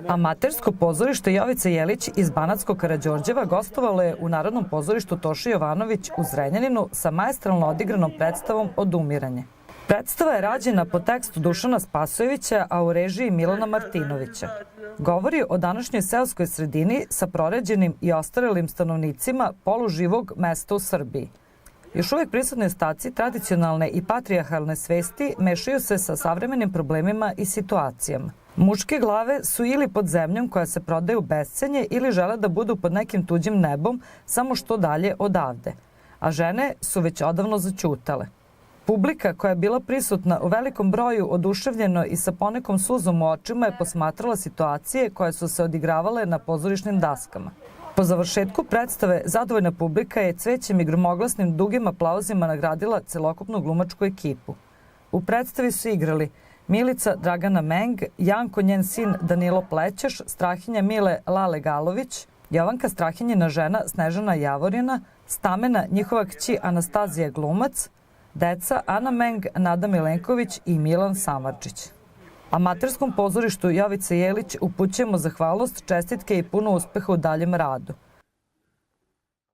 Amatersko pozorište Jovice Jelić iz Banatskog Karađorđeva gostovalo je u Narodnom pozorištu Toši Jovanović u Zrenjaninu sa maestralno odigranom predstavom Odumiranje. Predstava je rađena po tekstu Dušana Spasojevića, a u režiji Milana Martinovića. Govori o današnjoj seoskoj sredini sa proređenim i ostarelim stanovnicima poluživog mesta u Srbiji. Još uvijek prisutni ostaci tradicionalne i patrijarhalne svesti mešaju se sa savremenim problemima i situacijama. Muške glave su ili pod zemljom koja se prodaje u bescenje ili žele da budu pod nekim tuđim nebom samo što dalje odavde, a žene su već odavno zaćutale. Publika koja je bila prisutna u velikom broju oduševljeno i sa ponekom suzom u očima je posmatrala situacije koje su se odigravale na pozorišnim daskama. Po završetku predstave zadovoljna publika je cvećem i gromoglasnim dugim aplauzima nagradila celokupnu glumačku ekipu. U predstavi su igrali Milica Dragana Meng, Janko njen sin Danilo Plećeš, Strahinja Mile Lale Galović, Jovanka Strahinjina žena Snežana Javorina, Stamena njihova kći Anastazija Glumac, deca Ana Meng, Nada Milenković i Milan Samardžić. Amaterskom pozorištu Jovice Jelić upućujemo zahvalnost, čestitke i puno uspeha u daljem radu.